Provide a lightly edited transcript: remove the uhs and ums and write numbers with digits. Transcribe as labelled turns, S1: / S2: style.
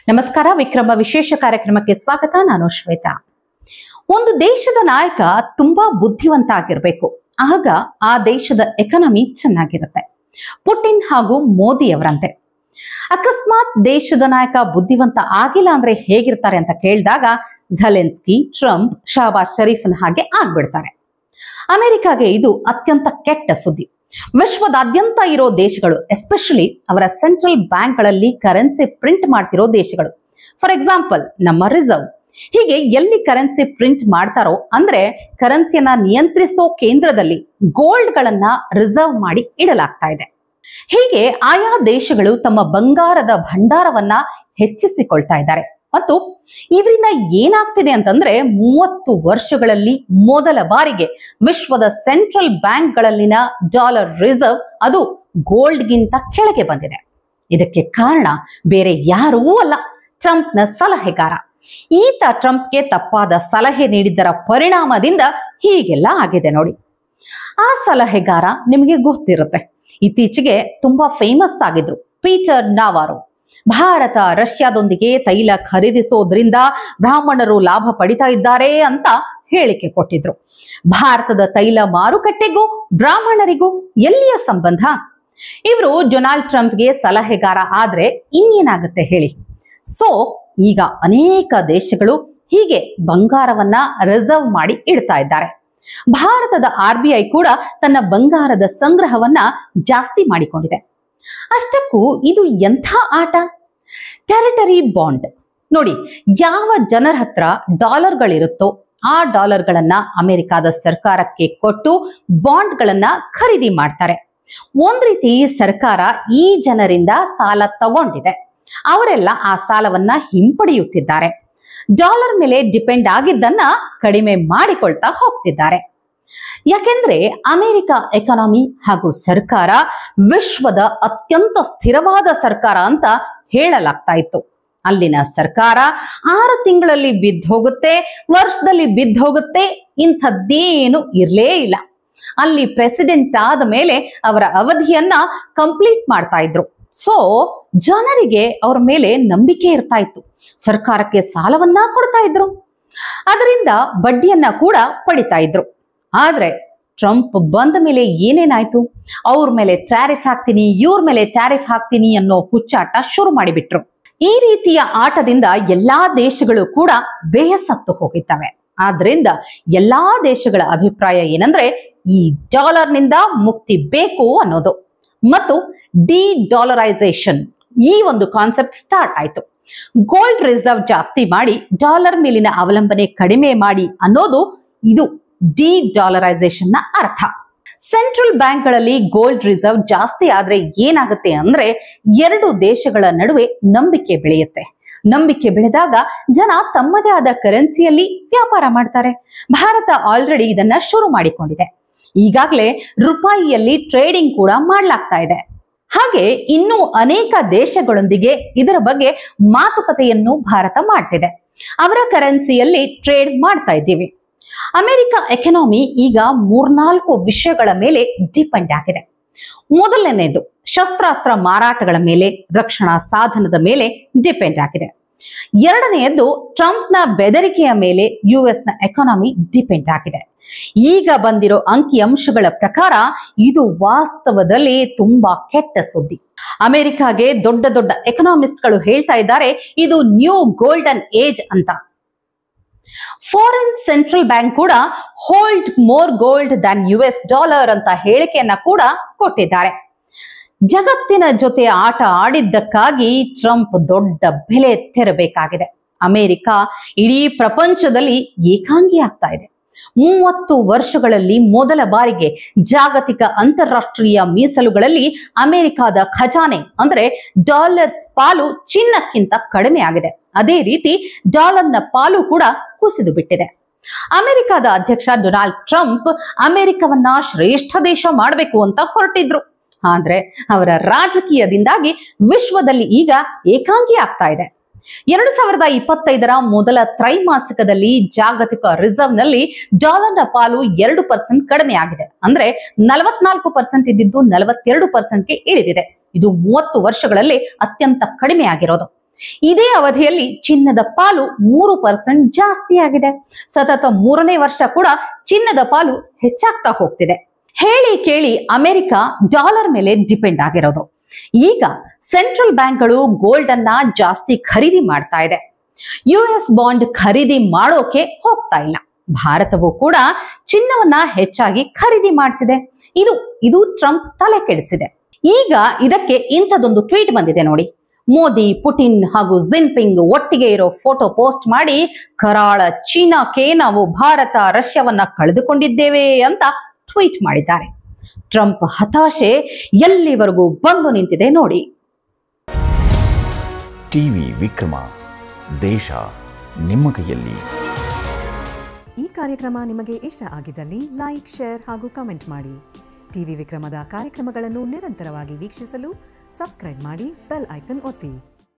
S1: ನಮಸ್ಕಾರ. ವಿಕ್ರಮ ವಿಶೇಷ ಕಾರ್ಯಕ್ರಮಕ್ಕೆ ಸ್ವಾಗತ. ನಾನು ಶ್ವೇತಾ. ಒಂದು ದೇಶದ ನಾಯಕ ತುಂಬಾ ಬುದ್ಧಿವಂತ ಆಗಿರ್ಬೇಕು, ಆಗ ಆ ದೇಶದ ಎಕಾನಮಿ ಚೆನ್ನಾಗಿರುತ್ತೆ. ಪುಟಿನ್ ಹಾಗೂ ಮೋದಿ ಅವರಂತೆ. ಅಕಸ್ಮಾತ್ ದೇಶದ ನಾಯಕ ಬುದ್ಧಿವಂತ ಆಗಿಲ್ಲ ಅಂದ್ರೆ ಹೇಗಿರ್ತಾರೆ ಅಂತ ಕೇಳಿದಾಗ ಝೆಲೆನ್ಸ್ಕಿ, ಟ್ರಂಪ್, ಶಹಬಾಜ್ ಶರೀಫ್ನ ಹಾಗೆ ಆಗ್ಬಿಡ್ತಾರೆ. ಅಮೆರಿಕಾಗೆ ಇದು ಅತ್ಯಂತ ಕೆಟ್ಟ ಸುದ್ದಿ. ವಿಶ್ವದಾದ್ಯಂತ ಇರೋ ದೇಶಗಳು, ಎಸ್ಪೆಷಲಿ ಅವರ ಸೆಂಟ್ರಲ್ ಬ್ಯಾಂಕ್ಗಳಲ್ಲಿ ಕರೆನ್ಸಿ ಪ್ರಿಂಟ್ ಮಾಡ್ತಿರೋ ದೇಶಗಳು, ಫಾರ್ ಎಕ್ಸಾಂಪಲ್ ನಮ್ಮ ರಿಸರ್ವ್, ಹೀಗೆ ಎಲ್ಲಿ ಕರೆನ್ಸಿ ಪ್ರಿಂಟ್ ಮಾಡ್ತಾರೋ ಅಂದ್ರೆ ಕರೆನ್ಸಿಯನ್ನ ನಿಯಂತ್ರಿಸೋ ಕೇಂದ್ರದಲ್ಲಿ ಗೋಲ್ಡ್ ಗಳನ್ನ ರಿಸರ್ವ್ ಮಾಡಿ ಇಡಲಾಗ್ತಾ ಇದೆ. ಹೀಗೆ ಆಯಾ ದೇಶಗಳು ತಮ್ಮ ಬಂಗಾರದ ಭಂಡಾರವನ್ನ ಹೆಚ್ಚಿಸಿಕೊಳ್ತಾ ಇದ್ದಾರೆ. ಮತ್ತು ಇದರಿಂದ ಏನಾಗ್ತಿದೆ ಅಂತಂದ್ರೆ 30 ವರ್ಷಗಳಲ್ಲಿ ಮೊದಲ ಬಾರಿಗೆ ವಿಶ್ವದ ಸೆಂಟ್ರಲ್ ಬ್ಯಾಂಕ್ಗಳಲ್ಲಿನ ಡಾಲರ್ ರಿಸರ್ವ್ ಅದು ಗೋಲ್ಡ್ಗಿಂತ ಕೆಳಗೆ ಬಂದಿದೆ. ಇದಕ್ಕೆ ಕಾರಣ ಬೇರೆ ಯಾರೂ ಅಲ್ಲ, ಟ್ರಂಪ್ನ ಸಲಹೆಗಾರ. ಈತ ಟ್ರಂಪ್ಗೆ ತಪ್ಪಾದ ಸಲಹೆ ನೀಡಿದ್ದರ ಪರಿಣಾಮದಿಂದ ಹೀಗೆಲ್ಲ ಆಗಿದೆ ನೋಡಿ. ಆ ಸಲಹೆಗಾರ ನಿಮಗೆ ಗೊತ್ತಿರುತ್ತೆ, ಇತ್ತೀಚೆಗೆ ತುಂಬಾ ಫೇಮಸ್ ಆಗಿದ್ರು, ಪೀಟರ್ ನಾವಾರೋ. ಭಾರತ ರಷ್ಯಾದೊಂದಿಗೆ ತೈಲ ಖರೀದಿಸೋದ್ರಿಂದ ಬ್ರಾಹ್ಮಣರು ಲಾಭ ಪಡಿತಾ ಇದ್ದಾರೆ ಅಂತ ಹೇಳಿಕೆ ಕೊಟ್ಟಿದ್ರು. ಭಾರತದ ತೈಲ ಮಾರುಕಟ್ಟೆಗೂ ಬ್ರಾಹ್ಮಣರಿಗೂ ಎಲ್ಲಿಯ ಸಂಬಂಧ? ಇವರು ಡೊನಾಲ್ಡ್ ಟ್ರಂಪ್ಗೆ ಸಲಹೆಗಾರ ಆದ್ರೆ ಇನ್ನೇನಾಗುತ್ತೆ ಹೇಳಿ? ಸೊ ಈಗ ಅನೇಕ ದೇಶಗಳು ಹೀಗೆ ಬಂಗಾರವನ್ನ ರಿಸರ್ವ್ ಮಾಡಿ ಇಡ್ತಾ ಇದ್ದಾರೆ. ಭಾರತದ RBI ಕೂಡ ತನ್ನ ಬಂಗಾರದ ಸಂಗ್ರಹವನ್ನ ಜಾಸ್ತಿ ಮಾಡಿಕೊಂಡಿದೆ. ಅಷ್ಟಕ್ಕೂ ಇದು ಎಂಥ ಆಟ? ಟೆರಿಟರಿ ಬಾಂಡ್ ನೋಡಿ, ಯಾವ ಜನರ ಹತ್ರ ಡಾಲರ್ಗಳಿರುತ್ತೋ ಆ ಡಾಲರ್ಗಳನ್ನ ಅಮೆರಿಕಾದ ಸರ್ಕಾರಕ್ಕೆ ಕೊಟ್ಟು ಬಾಂಡ್ಗಳನ್ನ ಖರೀದಿ ಮಾಡ್ತಾರೆ. ಒಂದ್ ರೀತಿ ಸರ್ಕಾರ ಈ ಜನರಿಂದ ಸಾಲ ತಗೊಂಡಿದೆ, ಅವರೆಲ್ಲ ಆ ಸಾಲವನ್ನ ಹಿಂಪಡೆಯುತ್ತಿದ್ದಾರೆ. ಡಾಲರ್ ಮೇಲೆ ಡಿಪೆಂಡ್ ಆಗಿದ್ದನ್ನ ಕಡಿಮೆ ಮಾಡಿಕೊಳ್ತಾ ಹೋಗ್ತಿದ್ದಾರೆ. ಯಾಕೆಂದ್ರೆ ಅಮೆರಿಕ ಎಕಾನಮಿ ಹಾಗೂ ಸರ್ಕಾರ ವಿಶ್ವದ ಅತ್ಯಂತ ಸ್ಥಿರವಾದ ಸರ್ಕಾರ ಅಂತ ಹೇಳಲಾಗ್ತಾ ಇತ್ತು. ಅಲ್ಲಿನ ಸರ್ಕಾರ 6 ತಿಂಗಳಲ್ಲಿ ಬಿದ್ದೋಗುತ್ತೆ, ವರ್ಷದಲ್ಲಿ ಬಿದ್ದೋಗುತ್ತೆ, ಇಂಥದ್ದೇನು ಇರ್ಲೇ ಇಲ್ಲ. ಅಲ್ಲಿ ಪ್ರೆಸಿಡೆಂಟ್ ಆದ ಮೇಲೆ ಅವರ ಅವಧಿಯನ್ನ ಕಂಪ್ಲೀಟ್ ಮಾಡ್ತಾ ಇದ್ರು. ಸೊ ಜನರಿಗೆ ಅವರ ಮೇಲೆ ನಂಬಿಕೆ ಇರ್ತಾ ಇತ್ತು, ಸರ್ಕಾರಕ್ಕೆ ಸಾಲವನ್ನ ಕೊಡ್ತಾ ಇದ್ರು, ಅದರಿಂದ ಬಡ್ಡಿಯನ್ನ ಕೂಡ ಪಡಿತಾ ಇದ್ರು. ಆದ್ರೆ ಟ್ರಂಪ್ ಬಂದ ಮೇಲೆ ಏನೇನಾಯ್ತು? ಅವ್ರ ಮೇಲೆ ಟ್ಯಾರಿಫ್ ಹಾಕ್ತೀನಿ, ಇವ್ರ ಮೇಲೆ ಟ್ಯಾರಿಫ್ ಹಾಕ್ತೀನಿ ಅನ್ನೋ ಹುಚ್ಚಾಟ ಶುರು ಮಾಡಿಬಿಟ್ರು. ಈ ರೀತಿಯ ಆಟದಿಂದ ಎಲ್ಲಾ ದೇಶಗಳು ಕೂಡ ಬೇಸತ್ತು ಹೋಗಿತ್ತವೆ. ಆದ್ರಿಂದ ಎಲ್ಲಾ ದೇಶಗಳ ಅಭಿಪ್ರಾಯ ಏನಂದ್ರೆ ಈ ಡಾಲರ್ನಿಂದ ಮುಕ್ತಿ ಬೇಕು ಅನ್ನೋದು. ಮತ್ತು ಡಿ-ಡಾಲರೈಸೇಷನ್ ಈ ಒಂದು ಕಾನ್ಸೆಪ್ಟ್ ಸ್ಟಾರ್ಟ್ ಆಯ್ತು. ಗೋಲ್ಡ್ ರಿಸರ್ವ್ ಜಾಸ್ತಿ ಮಾಡಿ ಡಾಲರ್ ಮೇಲಿನ ಅವಲಂಬನೆ ಕಡಿಮೆ ಮಾಡಿ ಅನ್ನೋದು ಇದು ಡಿ-ಡಾಲರೈಸೇಷನ್ ನ ಅರ್ಥ. ಸೆಂಟ್ರಲ್ ಬ್ಯಾಂಕ್ಗಳಲ್ಲಿ ಗೋಲ್ಡ್ ರಿಸರ್ವ್ ಜಾಸ್ತಿ ಆದ್ರೆ ಏನಾಗುತ್ತೆ ಅಂದ್ರೆ 2 ದೇಶಗಳ ನಡುವೆ ನಂಬಿಕೆ ಬೆಳೆಯುತ್ತೆ. ನಂಬಿಕೆ ಬೆಳೆದಾಗ ಜನ ತಮ್ಮದೇ ಆದ ಕರೆನ್ಸಿಯಲ್ಲಿ ವ್ಯಾಪಾರ ಮಾಡ್ತಾರೆ. ಭಾರತ ಆಲ್ರೆಡಿ ಇದನ್ನ ಶುರು ಮಾಡಿಕೊಂಡಿದೆ. ಈಗಾಗಲೇ ರೂಪಾಯಿಯಲ್ಲಿ ಟ್ರೇಡಿಂಗ್ ಕೂಡ ಮಾಡ್ಲಾಗ್ತಾ ಇದೆ. ಹಾಗೆ ಇನ್ನೂ ಅನೇಕ ದೇಶಗಳೊಂದಿಗೆ ಇದರ ಬಗ್ಗೆ ಮಾತುಕತೆಯನ್ನು ಭಾರತ ಮಾಡ್ತಿದೆ. ಅವರ ಕರೆನ್ಸಿಯಲ್ಲಿ ಟ್ರೇಡ್ ಮಾಡ್ತಾ ಇದ್ದೀವಿ. ಅಮೆರಿಕ ಎಕಾನಮಿ ಈಗ 3-4 ವಿಷಯಗಳ ಮೇಲೆ ಡಿಪೆಂಡ್ ಆಗಿದೆ. ಮೊದಲನೇದು ಶಸ್ತ್ರಾಸ್ತ್ರ ಮಾರಾಟಗಳ ಮೇಲೆ, ರಕ್ಷಣಾ ಸಾಧನದ ಮೇಲೆ ಡಿಪೆಂಡ್ ಆಗಿದೆ. ಎರಡನೆಯದು ಟ್ರಂಪ್ನ ಬೆದರಿಕೆಯ ಮೇಲೆ US ನ ಎಕಾನಮಿ ಡಿಪೆಂಡ್ ಆಗಿದೆ. ಈಗ ಬಂದಿರೋ ಅಂಕಿಅಂಶಗಳ ಪ್ರಕಾರ ಇದು ವಾಸ್ತವದಲ್ಲಿ ತುಂಬಾ ಕೆಟ್ಟ ಸುದ್ದಿ. ಅಮೆರಿಕಾಗೆ ದೊಡ್ಡ ದೊಡ್ಡ ಎಕನಾಮಿಸ್ಟ್ಗಳು ಹೇಳ್ತಾ ಇದ್ದಾರೆ ಇದು ನ್ಯೂ ಗೋಲ್ಡನ್ ಏಜ್ ಅಂತ. ಫಾರಿನ್ ಸೆಂಟ್ರಲ್ ಬ್ಯಾಂಕ್ ಕೂಡ hold more gold than US dollar ಅಂತ ಹೇಳಿಕೆಯನ್ನ ಕೂಡ ಕೊಟ್ಟಿದ್ದಾರೆ. ಜಗತ್ತಿನ ಜೊತೆ ಆಟ ಆಡಿದ್ದಕ್ಕಾಗಿ ಟ್ರಂಪ್ ದೊಡ್ಡ ಬೆಲೆ ತೆರಬೇಕಾಗಿದೆ. ಅಮೆರಿಕ ಇಡೀ ಪ್ರಪಂಚದಲ್ಲಿ ಏಕಾಂಗಿ ಆಗ್ತಾ ಇದೆ. 30 ವರ್ಷಗಳಲ್ಲಿ ಮೊದಲ ಬಾರಿಗೆ ಜಾಗತಿಕ ಅಂತಾರಾಷ್ಟ್ರೀಯ ಮೀಸಲುಗಳಲ್ಲಿ ಅಮೆರಿಕಾದ ಖಜಾನೆ ಅಂದ್ರೆ ಡಾಲರ್ಸ್ ಪಾಲು ಚಿನ್ನಕ್ಕಿಂತ ಕಡಿಮೆ ಆಗಿದೆ. ಅದೇ ರೀತಿ ಡಾಲರ್ನ ಪಾಲು ಕೂಡ ಕುಸಿದು ಬಿಟ್ಟಿದೆ. ಅಮೆರಿಕದ ಅಧ್ಯಕ್ಷ ಡೊನಾಲ್ಡ್ ಟ್ರಂಪ್ ಅಮೆರಿಕವನ್ನ ಶ್ರೇಷ್ಠ ದೇಶ ಮಾಡಬೇಕು ಅಂತ ಹೊರಟಿದ್ರು. ಆದ್ರೆ ಅವರ ರಾಜಕೀಯದಿಂದಾಗಿ ವಿಶ್ವದಲ್ಲಿ ಈಗ ಏಕಾಂಗಿ ಆಗ್ತಾ ಇದೆ. 2025ರ ಮೊದಲ ತ್ರೈಮಾಸಿಕದಲ್ಲಿ ಜಾಗತಿಕ ರಿಸರ್ವ್ ನಲ್ಲಿ ಡಾಲರ್ನ ಪಾಲು 2% ಕಡಿಮೆ ಆಗಿದೆ. ಅಂದ್ರೆ 44% ಇದ್ದಿದ್ದು 42%ಗೆ ಇಳಿದಿದೆ. ಇದು 30 ವರ್ಷಗಳಲ್ಲಿ ಅತ್ಯಂತ ಕಡಿಮೆ ಆಗಿರೋದು. ಇದೇ ಅವಧಿಯಲ್ಲಿ ಚಿನ್ನದ ಪಾಲು 3% ಜಾಸ್ತಿ ಆಗಿದೆ. ಸತತ 3ನೇ ವರ್ಷ ಕೂಡ ಚಿನ್ನದ ಪಾಲು ಹೆಚ್ಚಾಗ್ತಾ ಹೋಗ್ತಿದೆ. ಹೇಳಿ ಕೇಳಿ ಅಮೆರಿಕ ಡಾಲರ್ ಮೇಲೆ ಡಿಪೆಂಡ್ ಆಗಿರೋದು. ಈಗ ಸೆಂಟ್ರಲ್ ಬ್ಯಾಂಕ್ಗಳು ಗೋಲ್ಡ್ ಅನ್ನ ಜಾಸ್ತಿ ಖರೀದಿ ಮಾಡ್ತಾ ಇದೆ. US ಬಾಂಡ್ ಖರೀದಿ ಮಾಡೋಕೆ ಹೋಗ್ತಾ ಇಲ್ಲ. ಭಾರತವು ಕೂಡ ಚಿನ್ನವನ್ನ ಹೆಚ್ಚಾಗಿ ಖರೀದಿ ಮಾಡ್ತಿದೆ. ಇದು ಟ್ರಂಪ್ ತಲೆ ಕೆಡಿಸಿದೆ. ಈಗ ಇದಕ್ಕೆ ಇಂಥದೊಂದು ಟ್ವೀಟ್ ಬಂದಿದೆ ನೋಡಿ. ಮೋದಿ, ಪುಟಿನ್ ಹಾಗೂ ಜಿನ್ಪಿಂಗ್ ಒಟ್ಟಿಗೆ ಇರೋ ಫೋಟೋ ಪೋಸ್ಟ್ ಮಾಡಿ ಕರಾಳ ಚೀನಾಕ್ಕೆ ನಾವು ಭಾರತ ರಷ್ಯಾವನ್ನ ಕಳೆದುಕೊಂಡಿದ್ದೇವೆ ಅಂತ ಟ್ವೀಟ್ ಮಾಡಿದ್ದಾರೆ. ಟ್ರಂಪ್ ಹತಾಶೆ ಎಲ್ಲಿವರೆಗೂ ಬಂದು ನಿಂತಿದೆ ನೋಡಿ.
S2: ಟಿವಿ ವಿಕ್ರಮ, ದೇಶ ನಿಮ್ಮ ಕೈಯಲ್ಲಿ.
S3: ಈ ಕಾರ್ಯಕ್ರಮ ನಿಮಗೆ ಇಷ್ಟ ಆಗಿದ್ದಲ್ಲಿ ಲೈಕ್, ಶೇರ್ ಹಾಗೂ ಕಮೆಂಟ್ ಮಾಡಿ. ಟಿವಿ ವಿಕ್ರಮದ ಕಾರ್ಯಕ್ರಮಗಳನ್ನು ನಿರಂತರವಾಗಿ ವೀಕ್ಷಿಸಲು ಸಬ್ಸ್ಕ್ರೈಬ್ ಮಾಡಿ, ಬೆಲ್ ಐಕನ್ ಒತ್ತಿ.